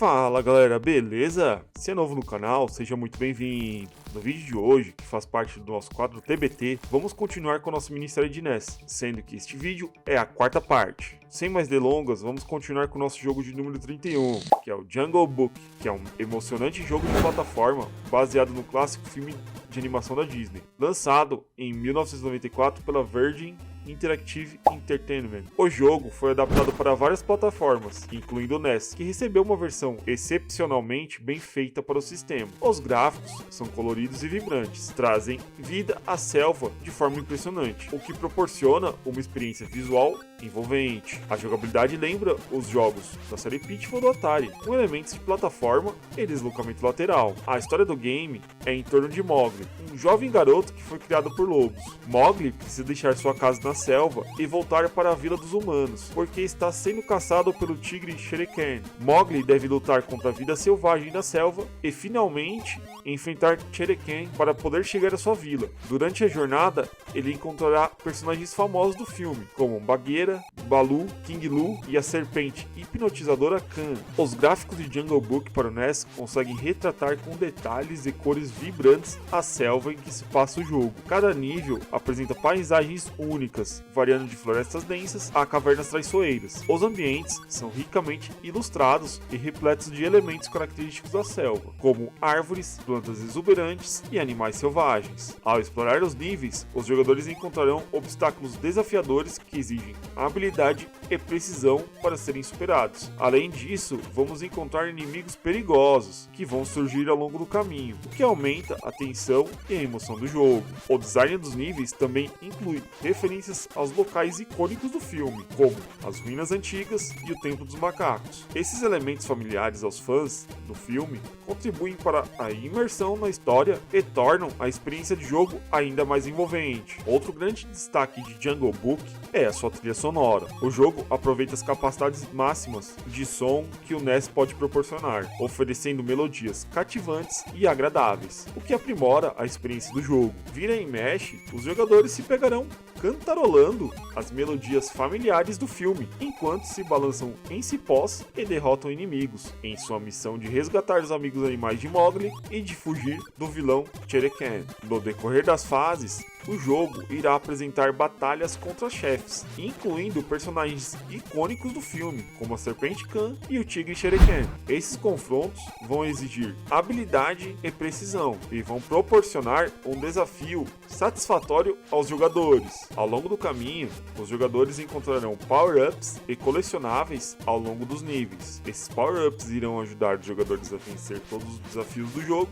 Fala galera, beleza? Se é novo no canal, seja muito bem-vindo. No vídeo de hoje, que faz parte do nosso quadro TBT, vamos continuar com a nossa minissérie de NES, sendo que este vídeo é a quarta parte. Sem mais delongas, vamos continuar com o nosso jogo de número 31, que é o Jungle Book, que é um emocionante jogo de plataforma baseado no clássico filme de animação da Disney, lançado em 1994 pela Virgin Interactive Entertainment. O jogo foi adaptado para várias plataformas, incluindo o NES, que recebeu uma versão excepcionalmente bem feita para o sistema. Os gráficos são coloridos e vibrantes, trazem vida à selva de forma impressionante, o que proporciona uma experiência visual envolvente. A jogabilidade lembra os jogos da série Pitfall do Atari, com elementos de plataforma e deslocamento lateral. A história do game é em torno de Mowgli, um jovem garoto que foi criado por lobos. Mowgli precisa deixar sua casa na selva e voltar para a vila dos humanos, porque está sendo caçado pelo tigre Shere Khan. Mowgli deve lutar contra a vida selvagem da selva e finalmente enfrentar Shere Khan para poder chegar à sua vila. Durante a jornada, ele encontrará personagens famosos do filme, como Bagheera, Baloo, King Lou e a serpente hipnotizadora Khan. Os gráficos de Jungle Book para o NES conseguem retratar com detalhes e cores vibrantes a selva em que se passa o jogo. Cada nível apresenta paisagens únicas, variando de florestas densas a cavernas traiçoeiras. Os ambientes são ricamente ilustrados e repletos de elementos característicos da selva, como árvores, plantas exuberantes e animais selvagens. Ao explorar os níveis, os jogadores encontrarão obstáculos desafiadores que exigem habilidade e precisão para serem superados. Além disso, vamos encontrar inimigos perigosos que vão surgir ao longo do caminho, o que aumenta a tensão e a emoção do jogo. O design dos níveis também inclui referências aos locais icônicos do filme, como as ruínas antigas e o Templo dos Macacos. Esses elementos familiares aos fãs do filme contribuem para a imersão na história e tornam a experiência de jogo ainda mais envolvente. Outro grande destaque de Jungle Book é a sua trilha sonora. O jogo aproveita as capacidades máximas de som que o NES pode proporcionar, oferecendo melodias cativantes e agradáveis, o que aprimora a experiência do jogo. Vira e mexe, os jogadores se pegarão cantarolando as melodias familiares do filme, enquanto se balançam em cipós e derrotam inimigos, em sua missão de resgatar os amigos animais de Mowgli e de fugir do vilão Shere Khan. No decorrer das fases, o jogo irá apresentar batalhas contra chefes, incluindo personagens icônicos do filme, como a Serpente Khan e o Tigre Shere Khan. Esses confrontos vão exigir habilidade e precisão, e vão proporcionar um desafio satisfatório aos jogadores. Ao longo do caminho, os jogadores encontrarão power-ups e colecionáveis ao longo dos níveis. Esses power-ups irão ajudar os jogadores a vencer todos os desafios do jogo,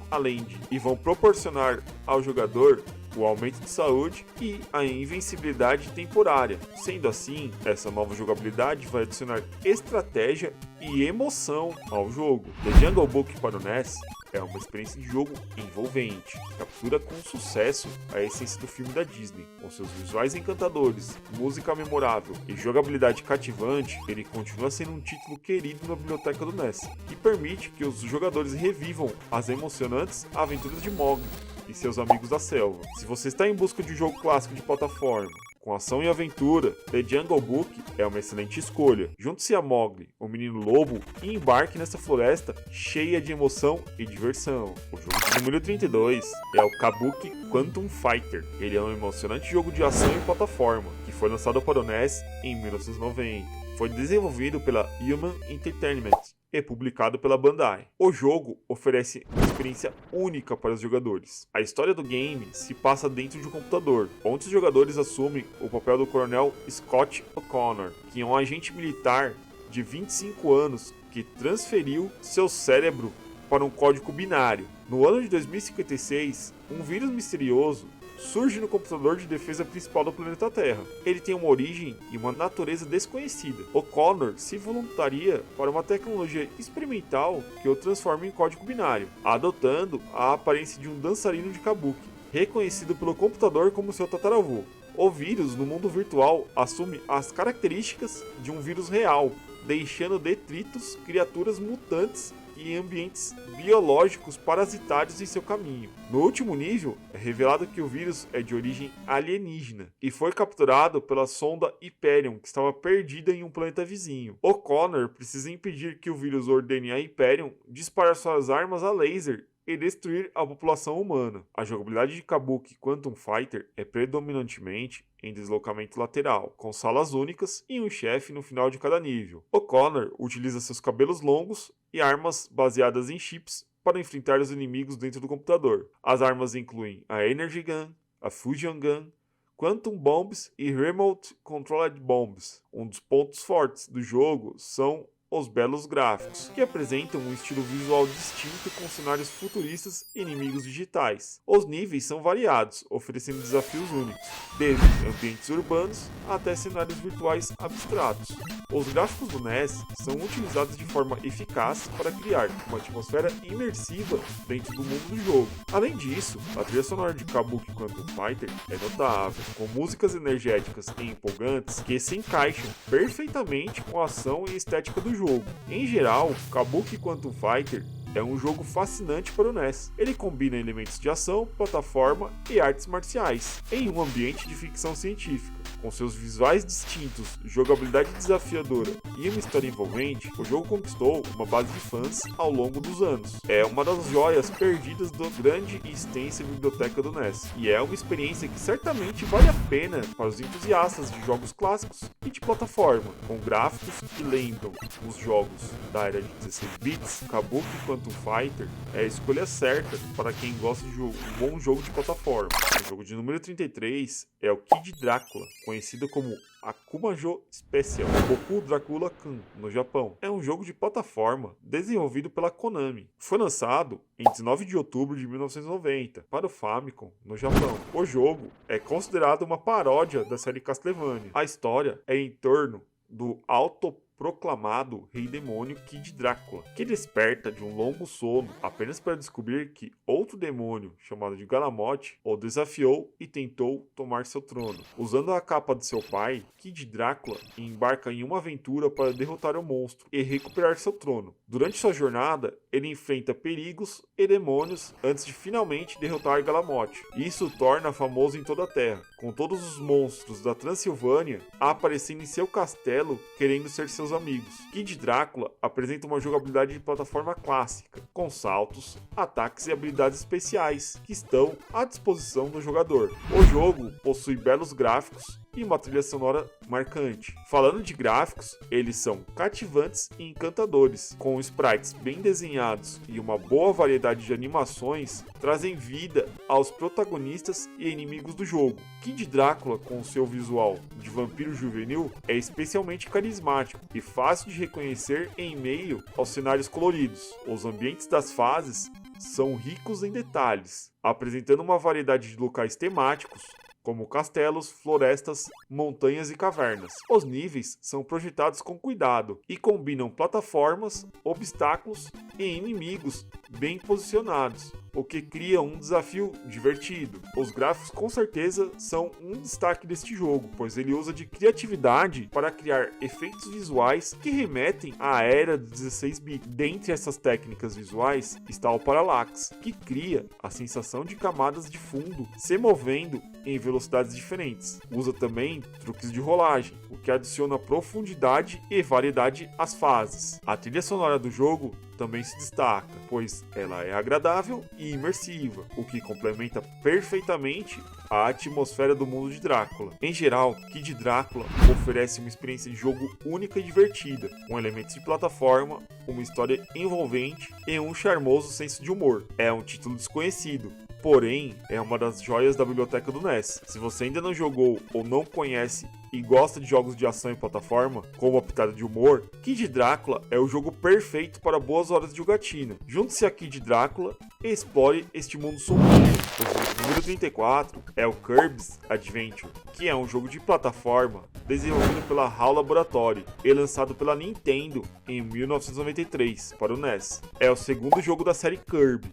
e vão proporcionar ao jogador o aumento de saúde e a invencibilidade temporária. Sendo assim, essa nova jogabilidade vai adicionar estratégia e emoção ao jogo. The Jungle Book para o NES é uma experiência de jogo envolvente, captura com sucesso a essência do filme da Disney. Com seus visuais encantadores, música memorável e jogabilidade cativante, ele continua sendo um título querido na biblioteca do NES, que permite que os jogadores revivam as emocionantes aventuras de Mowgli e seus amigos da selva. Se você está em busca de um jogo clássico de plataforma, com ação e aventura, The Jungle Book é uma excelente escolha. Junte-se a Mowgli, o menino lobo, e embarque nessa floresta cheia de emoção e diversão. O jogo de número 32 é o Kabuki Quantum Fighter. Ele é um emocionante jogo de ação e plataforma, que foi lançado para o NES em 1990. Foi desenvolvido pela Human Entertainment e publicado pela Bandai. O jogo oferece uma experiência única para os jogadores. A história do game se passa dentro de um computador, onde os jogadores assumem o papel do coronel Scott O'Connor, que é um agente militar de 25 anos que transferiu seu cérebro para um código binário. No ano de 2056, um vírus misterioso surge no computador de defesa principal do planeta Terra. Ele tem uma origem e uma natureza desconhecida. O'Connor se voluntaria para uma tecnologia experimental que o transforma em código binário, adotando a aparência de um dançarino de kabuki, reconhecido pelo computador como seu tataravô. O vírus, no mundo virtual, assume as características de um vírus real, deixando detritos, criaturas mutantes e ambientes biológicos parasitários em seu caminho. No último nível, é revelado que o vírus é de origem alienígena e foi capturado pela sonda Hyperion, que estava perdida em um planeta vizinho. O'Connor precisa impedir que o vírus ordene a Hyperion disparar suas armas a laser e destruir a população humana. A jogabilidade de Kabuki Quantum Fighter é predominantemente em deslocamento lateral, com salas únicas e um chefe no final de cada nível. O'Connor utiliza seus cabelos longos e armas baseadas em chips para enfrentar os inimigos dentro do computador. As armas incluem a Energy Gun, a Fusion Gun, Quantum Bombs e Remote Controlled Bombs. Um dos pontos fortes do jogo são os belos gráficos, que apresentam um estilo visual distinto com cenários futuristas e inimigos digitais. Os níveis são variados, oferecendo desafios únicos, desde ambientes urbanos até cenários virtuais abstratos. Os gráficos do NES são utilizados de forma eficaz para criar uma atmosfera imersiva dentro do mundo do jogo. Além disso, a trilha sonora de Kabuki Quantum Fighter é notável, com músicas energéticas e empolgantes que se encaixam perfeitamente com a ação e estética do jogo. Em geral, Kabuki Quantum Fighter é um jogo fascinante para o NES. Ele combina elementos de ação, plataforma e artes marciais em um ambiente de ficção científica. Com seus visuais distintos, jogabilidade desafiadora e uma história envolvente, o jogo conquistou uma base de fãs ao longo dos anos. É uma das joias perdidas da grande e extensa biblioteca do NES, e é uma experiência que certamente vale a pena para os entusiastas de jogos clássicos e de plataforma. Com gráficos que lembram os jogos da era de 16 bits, Kabuki Quantum Fighter é a escolha certa para quem gosta de um bom jogo de plataforma. O jogo de número 33 é o Kid Drácula, conhecido como Akumajo Special, Boku Dracula Kun, no Japão. É um jogo de plataforma desenvolvido pela Konami. Foi lançado em 19 de outubro de 1990 para o Famicom, no Japão. O jogo é considerado uma paródia da série Castlevania. A história é em torno do autoproclamado Rei Demônio Kid Drácula, que desperta de um longo sono apenas para descobrir que outro demônio, chamado de Galamote, o desafiou e tentou tomar seu trono. Usando a capa de seu pai, Kid Drácula embarca em uma aventura para derrotar o monstro e recuperar seu trono. Durante sua jornada, ele enfrenta perigos e demônios antes de finalmente derrotar Galamote. Isso o torna famoso em toda a Terra, com todos os monstros da Transilvânia aparecendo em seu castelo querendo ser seus amigos. Kid Drácula apresenta uma jogabilidade de plataforma clássica, com saltos, ataques e habilidades especiais que estão à disposição do jogador. O jogo possui belos gráficos e uma trilha sonora marcante. Falando de gráficos, eles são cativantes e encantadores, com sprites bem desenhados e uma boa variedade de animações, trazem vida aos protagonistas e inimigos do jogo. Kid Drácula, com seu visual de vampiro juvenil, é especialmente carismático e fácil de reconhecer em meio aos cenários coloridos. Os ambientes das fases são ricos em detalhes, apresentando uma variedade de locais temáticos, como castelos, florestas, montanhas e cavernas. Os níveis são projetados com cuidado e combinam plataformas, obstáculos e inimigos bem posicionados, o que cria um desafio divertido. Os gráficos com certeza são um destaque deste jogo, pois ele usa de criatividade para criar efeitos visuais que remetem à era do 16-bit. Dentre essas técnicas visuais está o Parallax, que cria a sensação de camadas de fundo se movendo em velocidades diferentes. Usa também truques de rolagem, o que adiciona profundidade e variedade às fases. A trilha sonora do jogo também se destaca, pois ela é agradável e imersiva, o que complementa perfeitamente a atmosfera do mundo de Drácula. Em geral, Kid Drácula oferece uma experiência de jogo única e divertida, com elementos de plataforma, uma história envolvente e um charmoso senso de humor. É um título desconhecido, porém é uma das joias da biblioteca do NES. Se você ainda não jogou ou não conhece e gosta de jogos de ação e plataforma, com uma pitada de humor, Kid Drácula é o jogo perfeito para boas horas de jogatina. Junte-se a Kid Drácula e explore este mundo sombrio. O número 34 é o Kirby's Adventure, que é um jogo de plataforma desenvolvido pela HAL Laboratory e lançado pela Nintendo em 1993 para o NES. É o segundo jogo da série Kirby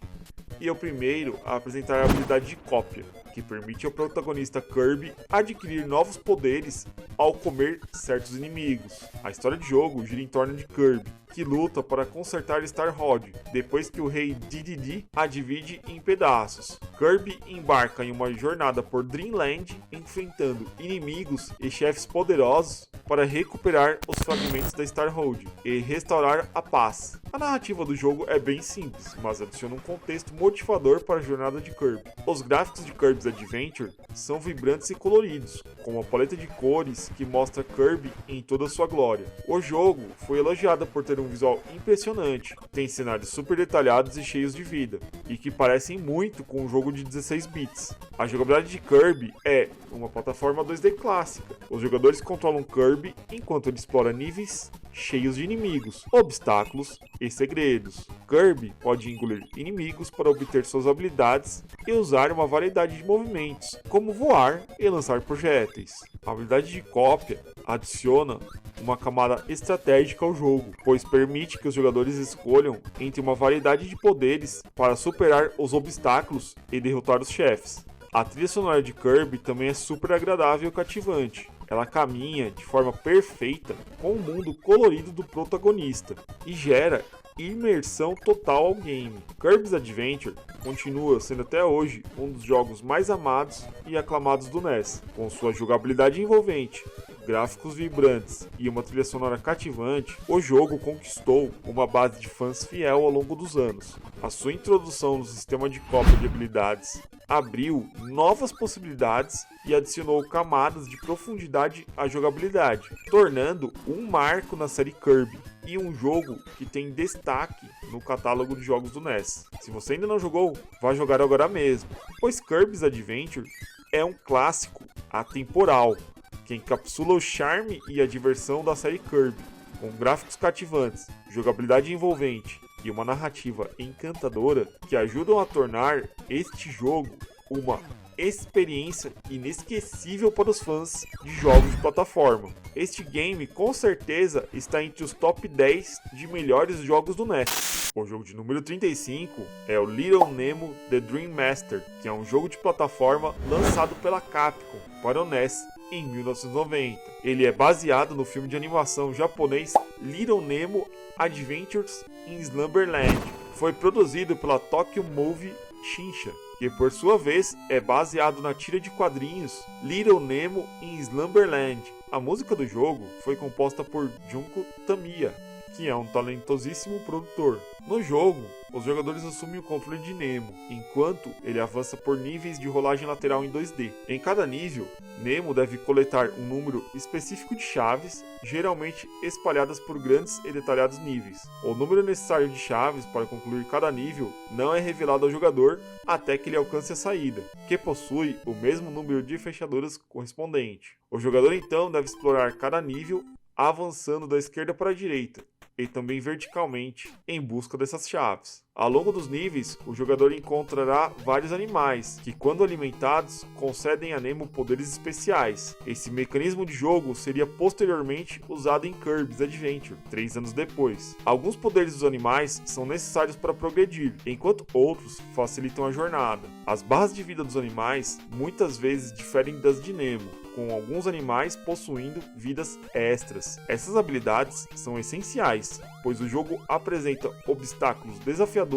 e é o primeiro a apresentar a habilidade de cópia, que permite ao protagonista Kirby adquirir novos poderes ao comer certos inimigos. A história de jogo gira em torno de Kirby, que luta para consertar Star Road, depois que o rei Dedede a divide em pedaços. Kirby embarca em uma jornada por Dreamland, enfrentando inimigos e chefes poderosos para recuperar os fragmentos da Star Road e restaurar a paz. A narrativa do jogo é bem simples, mas adiciona um contexto motivador para a jornada de Kirby. Os gráficos de Kirby's Adventure são vibrantes e coloridos, com uma paleta de cores que mostra Kirby em toda a sua glória. O jogo foi elogiado por ter um visual impressionante, tem cenários super detalhados e cheios de vida, e que parecem muito com um jogo de 16 bits. A jogabilidade de Kirby é uma plataforma 2D clássica. Os jogadores controlam Kirby enquanto ele explora níveis cheios de inimigos, obstáculos e segredos. Kirby pode engolir inimigos para obter suas habilidades e usar uma variedade de movimentos, como voar e lançar projéteis. A habilidade de cópia adiciona uma camada estratégica ao jogo, pois permite que os jogadores escolham entre uma variedade de poderes para superar os obstáculos e derrotar os chefes. A trilha sonora de Kirby também é super agradável e cativante. Ela caminha de forma perfeita com o mundo colorido do protagonista e gera imersão total ao game. Kirby's Adventure continua sendo até hoje um dos jogos mais amados e aclamados do NES, com sua jogabilidade envolvente, gráficos vibrantes e uma trilha sonora cativante. O jogo conquistou uma base de fãs fiel ao longo dos anos. A sua introdução no sistema de cópia de habilidades abriu novas possibilidades e adicionou camadas de profundidade à jogabilidade, tornando um marco na série Kirby e um jogo que tem destaque no catálogo de jogos do NES. Se você ainda não jogou, vá jogar agora mesmo, pois Kirby's Adventure é um clássico atemporal que encapsula o charme e a diversão da série Kirby, com gráficos cativantes, jogabilidade envolvente e uma narrativa encantadora que ajudam a tornar este jogo uma experiência inesquecível para os fãs de jogos de plataforma. Este game com certeza está entre os top 10 de melhores jogos do NES. O jogo de número 35 é o Little Nemo The Dream Master, que é um jogo de plataforma lançado pela Capcom para o NES em 1990. Ele é baseado no filme de animação japonês Little Nemo Adventures in Slumberland. Foi produzido pela Tokyo Movie Shinsha, que por sua vez é baseado na tira de quadrinhos Little Nemo in Slumberland. A música do jogo foi composta por Junko Tamiya, que é um talentosíssimo produtor. No jogo, os jogadores assumem o controle de Nemo, enquanto ele avança por níveis de rolagem lateral em 2D. Em cada nível, Nemo deve coletar um número específico de chaves, geralmente espalhadas por grandes e detalhados níveis. O número necessário de chaves para concluir cada nível não é revelado ao jogador até que ele alcance a saída, que possui o mesmo número de fechaduras correspondente. O jogador então deve explorar cada nível avançando da esquerda para a direita, e também verticalmente, em busca dessas chaves. Ao longo dos níveis, o jogador encontrará vários animais, que quando alimentados, concedem a Nemo poderes especiais. Esse mecanismo de jogo seria posteriormente usado em Kirby's Adventure, 3 anos depois. Alguns poderes dos animais são necessários para progredir, enquanto outros facilitam a jornada. As barras de vida dos animais muitas vezes diferem das de Nemo, com alguns animais possuindo vidas extras. Essas habilidades são essenciais, pois o jogo apresenta obstáculos desafiadores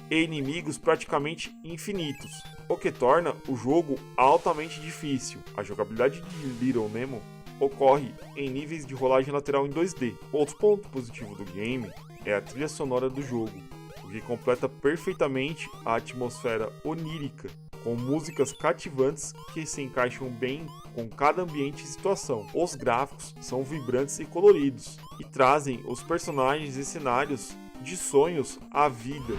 e inimigos praticamente infinitos, o que torna o jogo altamente difícil. A jogabilidade de Little Nemo ocorre em níveis de rolagem lateral em 2D. Outro ponto positivo do game é a trilha sonora do jogo, o que completa perfeitamente a atmosfera onírica, com músicas cativantes que se encaixam bem com cada ambiente e situação. Os gráficos são vibrantes e coloridos, e trazem os personagens e cenários de sonhos à vida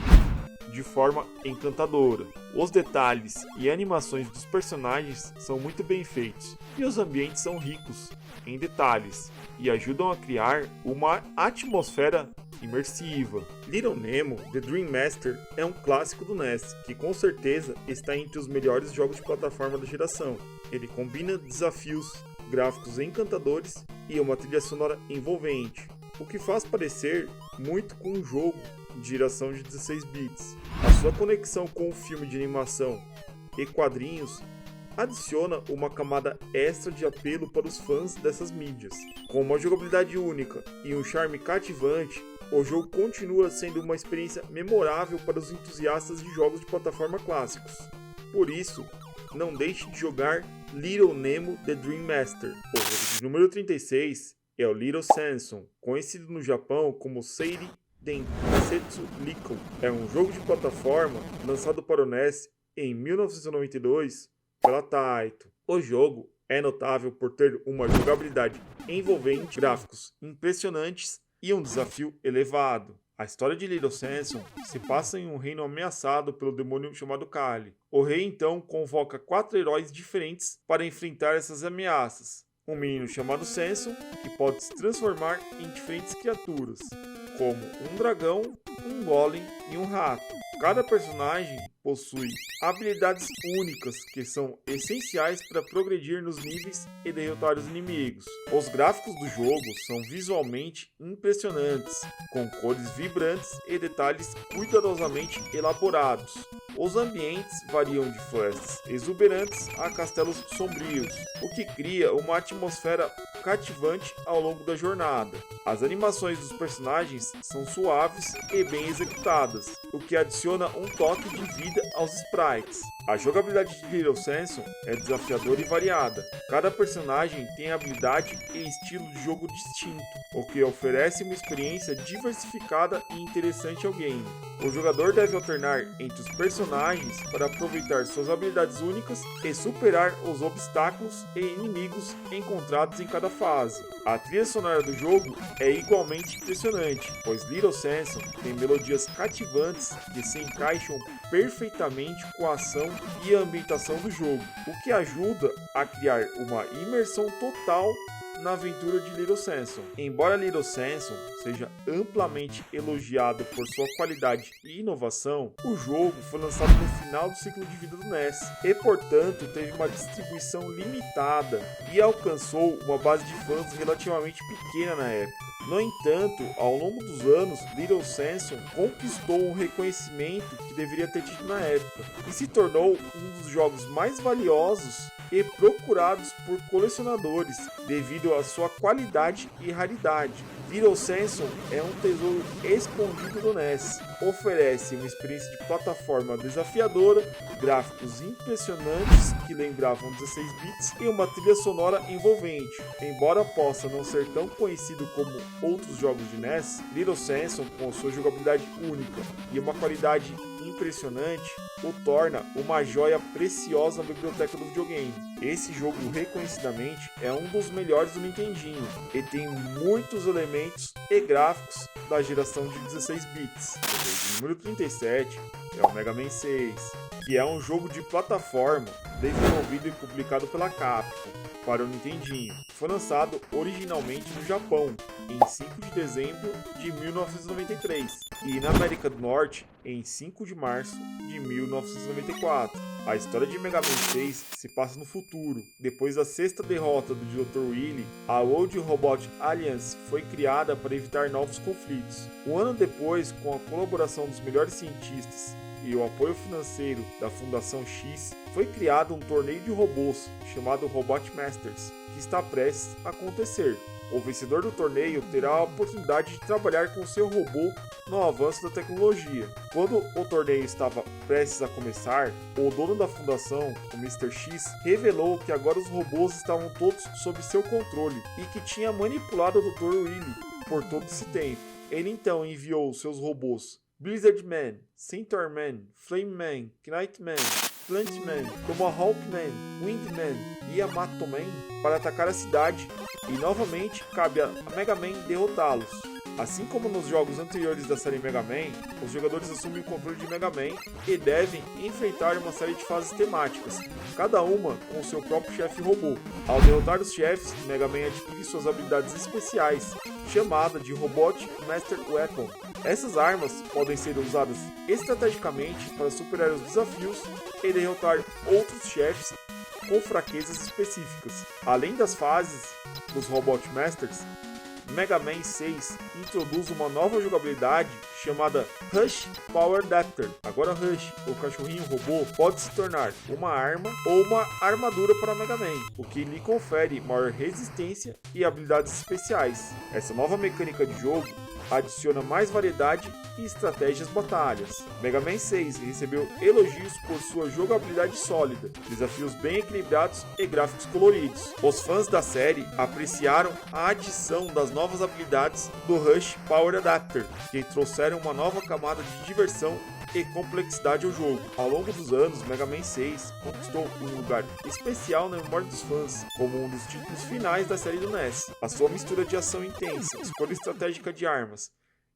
de forma encantadora. Os detalhes e animações dos personagens são muito bem feitos, e os ambientes são ricos em detalhes e ajudam a criar uma atmosfera imersiva. Little Nemo The Dream Master é um clássico do NES, que com certeza está entre os melhores jogos de plataforma da geração. Ele combina desafios, gráficos encantadores e uma trilha sonora envolvente, o que faz parecer muito com um jogo de geração de 16 bits. A sua conexão com o filme de animação e quadrinhos adiciona uma camada extra de apelo para os fãs dessas mídias. Com uma jogabilidade única e um charme cativante, o jogo continua sendo uma experiência memorável para os entusiastas de jogos de plataforma clássicos. Por isso, não deixe de jogar Little Nemo The Dream Master. O jogo de número 36 é o Little Samson, conhecido no Japão como Seiri Densetsu Liko. É um jogo de plataforma lançado para o NES em 1992 pela Taito. O jogo é notável por ter uma jogabilidade envolvente, gráficos impressionantes e um desafio elevado. A história de Little Samson se passa em um reino ameaçado pelo demônio chamado Kali. O rei então convoca 4 heróis diferentes para enfrentar essas ameaças. Um menino chamado Samson, que pode se transformar em diferentes criaturas, como um dragão, um golem e um rato. Cada personagem possui habilidades únicas que são essenciais para progredir nos níveis e derrotar os inimigos. Os gráficos do jogo são visualmente impressionantes, com cores vibrantes e detalhes cuidadosamente elaborados. Os ambientes variam de florestas exuberantes a castelos sombrios, o que cria uma atmosfera cativante ao longo da jornada. As animações dos personagens são suaves e bem executadas, o que adiciona um toque de vida aos sprites. A jogabilidade de Little Samson é desafiadora e variada. Cada personagem tem habilidade e estilo de jogo distinto, o que oferece uma experiência diversificada e interessante ao game. O jogador deve alternar entre os personagens para aproveitar suas habilidades únicas e superar os obstáculos e inimigos encontrados em cada fase. A trilha sonora do jogo é igualmente impressionante, pois Little Samson tem melodias cativantes que se encaixam perfeitamente com a ação e a ambientação do jogo, o que ajuda a criar uma imersão total na aventura de Little Samson. Embora Little Samson seja amplamente elogiado por sua qualidade e inovação, o jogo foi lançado no final do ciclo de vida do NES e, portanto, teve uma distribuição limitada e alcançou uma base de fãs relativamente pequena na época. No entanto, ao longo dos anos, Little Samson conquistou um reconhecimento que deveria ter tido na época e se tornou um dos jogos mais valiosos e procurados por colecionadores devido à sua qualidade e raridade. Little Samson é um tesouro escondido do NES. Oferece uma experiência de plataforma desafiadora, gráficos impressionantes que lembravam 16 bits e uma trilha sonora envolvente. Embora possa não ser tão conhecido como outros jogos de NES, Little Samson, com sua jogabilidade única e uma qualidade impressionante, o torna uma joia preciosa na biblioteca do videogame. Esse jogo, reconhecidamente, é um dos melhores do Nintendinho e tem muitos elementos e gráficos da geração de 16 bits. O número 37 é o Mega Man 6, que é um jogo de plataforma desenvolvido e publicado pela Capcom para o Nintendinho. Foi lançado originalmente no Japão em 5 de dezembro de 1993 e na América do Norte em 5 de março de 1994. A história de Mega Man 6 se passa no futuro. Depois da sexta derrota do Dr. Wily, a World Robot Alliance foi criada para evitar novos conflitos. Um ano depois, com a colaboração dos melhores cientistas e o apoio financeiro da Fundação X, foi criado um torneio de robôs chamado Robot Masters, que está prestes a acontecer. O vencedor do torneio terá a oportunidade de trabalhar com seu robô no avanço da tecnologia. Quando o torneio estava prestes a começar, o dono da fundação, o Mr. X, revelou que agora os robôs estavam todos sob seu controle e que tinha manipulado o Dr. Wily por todo esse tempo. Ele então enviou seus robôs Blizzard Man, Centaur Man, Flame Man, Knight Man, Plant Man, Tomahawk Man, Wind Man e Yamato Man para atacar a cidade, e novamente cabe a Mega Man derrotá-los. Assim como nos jogos anteriores da série Mega Man, os jogadores assumem o controle de Mega Man e devem enfrentar uma série de fases temáticas, cada uma com seu próprio chefe robô. Ao derrotar os chefes, Mega Man adquire suas habilidades especiais, chamada de Robot Master Weapon. Essas armas podem ser usadas estrategicamente para superar os desafios e derrotar outros chefes com fraquezas específicas. Além das fases dos Robot Masters, Mega Man 6 introduz uma nova jogabilidade chamada Rush Power Adapter. Agora Rush, o cachorrinho robô, pode se tornar uma arma ou uma armadura para Mega Man, o que lhe confere maior resistência e habilidades especiais. Essa nova mecânica de jogo adiciona mais variedade e estratégias batalhas. Mega Man 6 recebeu elogios por sua jogabilidade sólida, desafios bem equilibrados e gráficos coloridos. Os fãs da série apreciaram a adição das novas habilidades do Rush Power Adapter, que trouxeram uma nova camada de diversão e complexidade ao jogo. Ao longo dos anos, Mega Man 6 conquistou um lugar especial na memória dos fãs, como um dos títulos finais da série do NES. A sua mistura de ação intensa, escolha estratégica de armas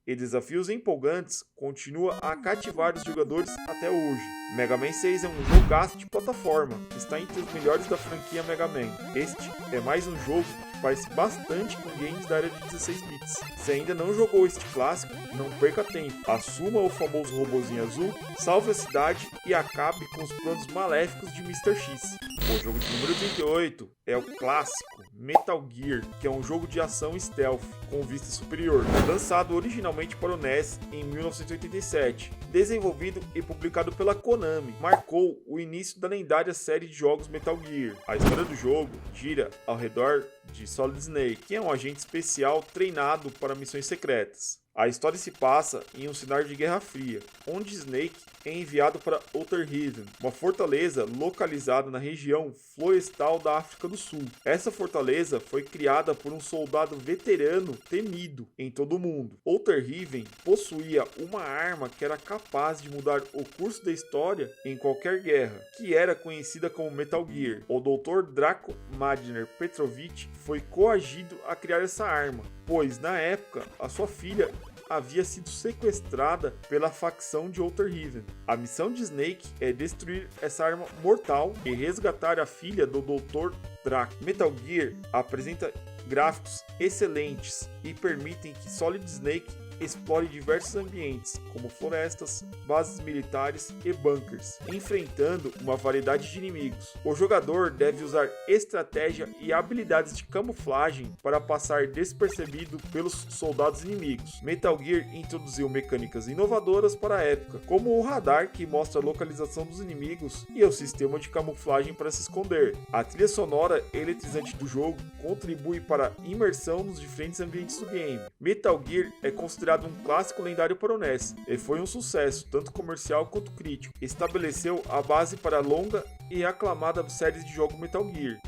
e desafios empolgantes continua a cativar os jogadores até hoje. Mega Man 6 é um jogaço de plataforma, que está entre os melhores da franquia Mega Man. Este é mais um jogo que parece bastante com games da era de 16 bits. Se ainda não jogou este clássico, não perca tempo. Assuma o famoso robozinho azul, salve a cidade e acabe com os planos maléficos de Mr. X. O jogo de número 38 é o clássico Metal Gear, que é um jogo de ação stealth com vista superior, lançado originalmente para o NES em 1987. Desenvolvido e publicado pela Konami, marcou o início da lendária série de jogos Metal Gear. A história do jogo gira ao redor de Solid Snake, que é um agente especial treinado para missões secretas. A história se passa em um cenário de Guerra Fria, onde Snake é enviado para Outer Heaven, uma fortaleza localizada na região florestal da África do Sul. Essa fortaleza foi criada por um soldado veterano temido em todo o mundo. Outer Heaven possuía uma arma que era capaz de mudar o curso da história em qualquer guerra, que era conhecida como Metal Gear. O Dr. Draco Madner Petrovich foi coagido a criar essa arma, pois na época a sua filha havia sido sequestrada pela facção de Outer Heaven. A missão de Snake é destruir essa arma mortal e resgatar a filha do Dr. Draco. Metal Gear apresenta gráficos excelentes e permitem que Solid Snake explore diversos ambientes, como florestas, bases militares e bunkers, enfrentando uma variedade de inimigos. O jogador deve usar estratégia e habilidades de camuflagem para passar despercebido pelos soldados inimigos. Metal Gear introduziu mecânicas inovadoras para a época, como o radar que mostra a localização dos inimigos e o sistema de camuflagem para se esconder. A trilha sonora eletrizante do jogo contribui para a imersão nos diferentes ambientes do game. Metal Gear é considerado um clássico lendário para o NES e foi um sucesso, tanto comercial quanto crítico. Estabeleceu a base para a longa e aclamada série de jogos Metal Gear.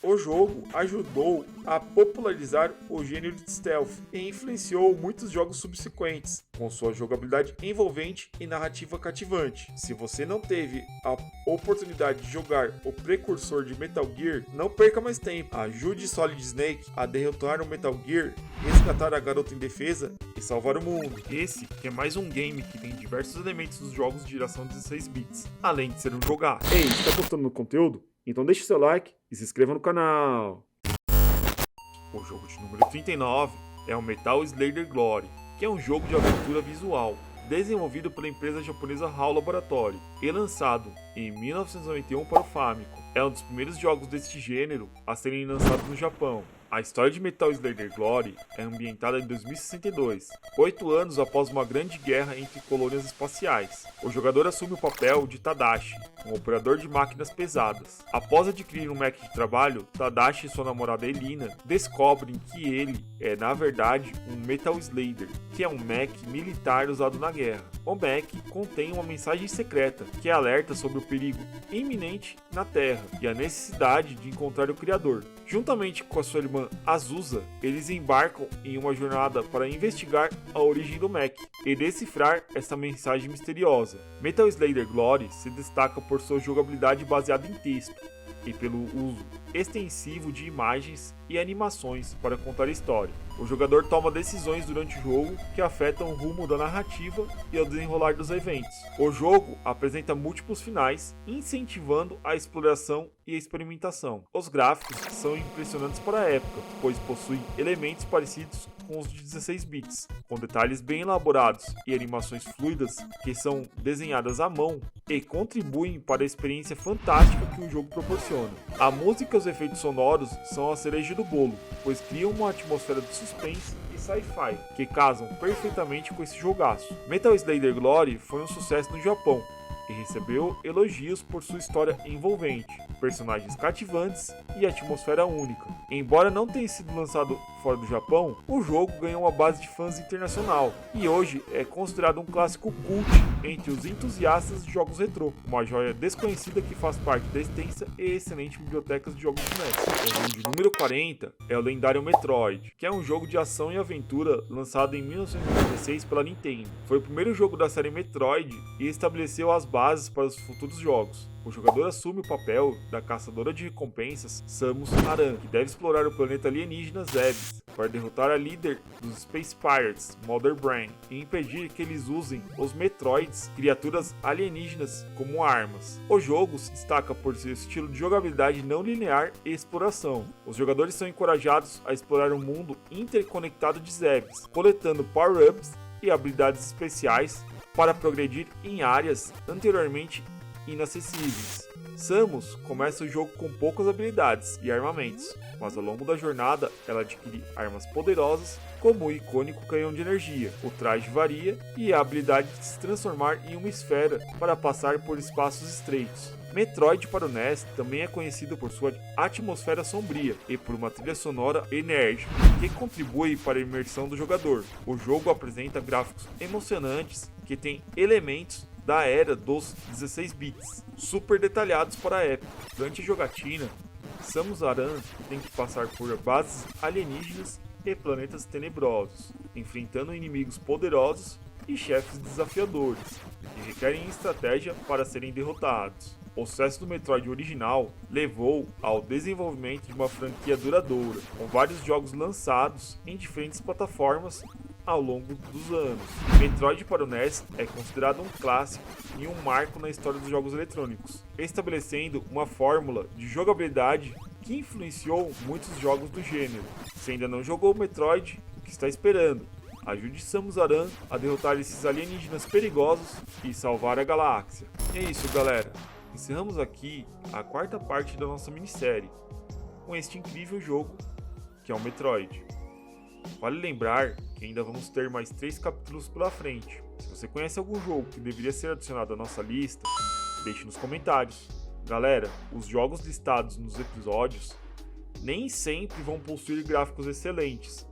O jogo ajudou a popularizar o gênero de stealth e influenciou muitos jogos subsequentes, com sua jogabilidade envolvente e narrativa cativante. Se você não teve a oportunidade de jogar o precursor de Metal Gear, não perca mais tempo. Ajude Solid Snake a derrotar o Metal Gear, resgatar a garota indefesa e salvar o mundo. Esse que é mais um game que tem diversos elementos dos jogos de geração 16 bits, além de ser um jogar. Ei, está gostando do conteúdo? Então deixe seu like e se inscreva no canal. O jogo de número 39 é o Metal Slayer Glory, que é um jogo de aventura visual, desenvolvido pela empresa japonesa HAL Laboratory e lançado em 1991 para o Famicom. É um dos primeiros jogos deste gênero a serem lançados no Japão. A história de Metal Slayer Glory é ambientada em 2062, 8 anos após uma grande guerra entre colônias espaciais. O jogador assume o papel de Tadashi, um operador de máquinas pesadas. Após adquirir um mech de trabalho, Tadashi e sua namorada Elina descobrem que ele é, na verdade, um Metal Slayer, que é um mech militar usado na guerra. O mech contém uma mensagem secreta que alerta sobre o perigo iminente na Terra e a necessidade de encontrar o Criador. Juntamente com a sua irmã Azusa, eles embarcam em uma jornada para investigar a origem do mech e decifrar essa mensagem misteriosa. Metal Slayer Glory se destaca por sua jogabilidade baseada em texto e pelo uso extensivo de imagens e animações para contar a história. O jogador toma decisões durante o jogo que afetam o rumo da narrativa e o desenrolar dos eventos. O jogo apresenta múltiplos finais, incentivando a exploração e a experimentação. Os gráficos são impressionantes para a época, pois possuem elementos parecidos com os de 16 bits, com detalhes bem elaborados e animações fluidas que são desenhadas à mão e contribuem para a experiência fantástica que o jogo proporciona. A música e os efeitos sonoros são a cereja do bolo, pois criam uma atmosfera de suspense e sci-fi que casam perfeitamente com esse jogaço. Metal Slayer Glory foi um sucesso no Japão e recebeu elogios por sua história envolvente, personagens cativantes e atmosfera única. Embora não tenha sido lançado fora do Japão, o jogo ganhou uma base de fãs internacional e hoje é considerado um clássico cult entre os entusiastas de jogos retrô, uma joia desconhecida que faz parte da extensa e excelente biblioteca de jogos de NES. O jogo de número 40 é o lendário Metroid, que é um jogo de ação e aventura lançado em 1996 pela Nintendo. Foi o primeiro jogo da série Metroid e estabeleceu as bases para os futuros jogos. O jogador assume o papel da caçadora de recompensas Samus Aran, que deve explorar o planeta alienígena Zebes para derrotar a líder dos Space Pirates, Mother Brain, e impedir que eles usem os Metroids, criaturas alienígenas, como armas. O jogo se destaca por seu estilo de jogabilidade não linear e exploração. Os jogadores são encorajados a explorar um mundo interconectado de Zebes, coletando power-ups e habilidades especiais para progredir em áreas anteriormente inacessíveis. Samus começa o jogo com poucas habilidades e armamentos, mas ao longo da jornada ela adquire armas poderosas como o icônico canhão de energia, o traje varia e a habilidade de se transformar em uma esfera para passar por espaços estreitos. Metroid para o NES também é conhecido por sua atmosfera sombria e por uma trilha sonora enérgica que contribui para a imersão do jogador. O jogo apresenta gráficos emocionantes que têm elementos da era dos 16 bits, super detalhados para a época. Durante a jogatina, Samus Aran tem que passar por bases alienígenas e planetas tenebrosos, enfrentando inimigos poderosos e chefes desafiadores, que requerem estratégia para serem derrotados. O sucesso do Metroid original levou ao desenvolvimento de uma franquia duradoura, com vários jogos lançados em diferentes plataformas ao longo dos anos. Metroid para o NES é considerado um clássico e um marco na história dos jogos eletrônicos, estabelecendo uma fórmula de jogabilidade que influenciou muitos jogos do gênero. Se ainda não jogou Metroid, o que está esperando? Ajude Samus Aran a derrotar esses alienígenas perigosos e salvar a galáxia. É isso, galera. Encerramos aqui a quarta parte da nossa minissérie com este incrível jogo que é o Metroid. Vale lembrar que ainda vamos ter mais 3 capítulos pela frente. Se você conhece algum jogo que deveria ser adicionado à nossa lista, deixe nos comentários. Galera, os jogos listados nos episódios nem sempre vão possuir gráficos excelentes,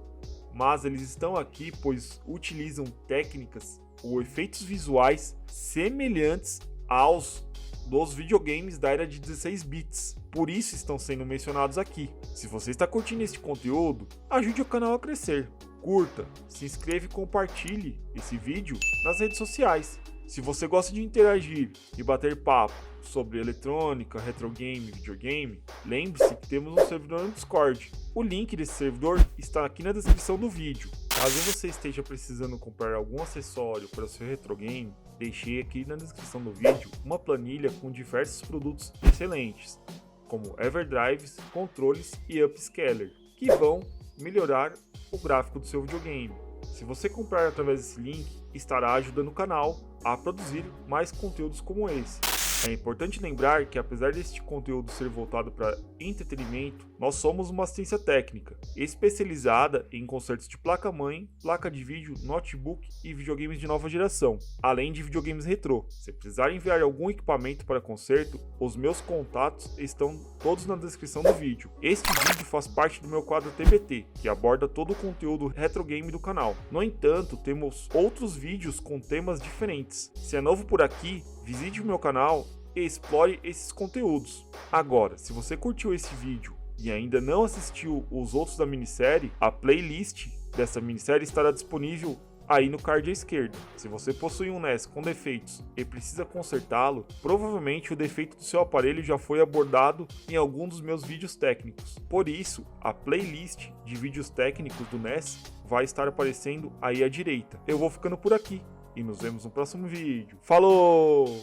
mas eles estão aqui pois utilizam técnicas ou efeitos visuais semelhantes aos dos videogames da era de 16 bits. Por isso estão sendo mencionados aqui. Se você está curtindo este conteúdo, ajude o canal a crescer. Curta, se inscreva e compartilhe esse vídeo nas redes sociais. Se você gosta de interagir e bater papo sobre eletrônica, retrogame e videogame, lembre-se que temos um servidor no Discord. O link desse servidor está aqui na descrição do vídeo. Caso você esteja precisando comprar algum acessório para o seu retrogame, deixei aqui na descrição do vídeo uma planilha com diversos produtos excelentes, como Everdrives, controles e upscaler, que vão melhorar o gráfico do seu videogame. Se você comprar através desse link, estará ajudando o canal a produzir mais conteúdos como esse. É importante lembrar que apesar deste conteúdo ser voltado para entretenimento, nós somos uma assistência técnica, especializada em consertos de placa-mãe, placa de vídeo, notebook e videogames de nova geração, além de videogames retrô. Se precisar enviar algum equipamento para conserto, os meus contatos estão todos na descrição do vídeo. Este vídeo faz parte do meu quadro TBT, que aborda todo o conteúdo retrogame do canal. No entanto, temos outros vídeos com temas diferentes. Se é novo por aqui, visite o meu canal e explore esses conteúdos. Agora, se você curtiu esse vídeo e ainda não assistiu os outros da minissérie, a playlist dessa minissérie estará disponível aí no card à esquerda. Se você possui um NES com defeitos e precisa consertá-lo, provavelmente o defeito do seu aparelho já foi abordado em algum dos meus vídeos técnicos. Por isso, a playlist de vídeos técnicos do NES vai estar aparecendo aí à direita. Eu vou ficando por aqui e nos vemos no próximo vídeo. Falou!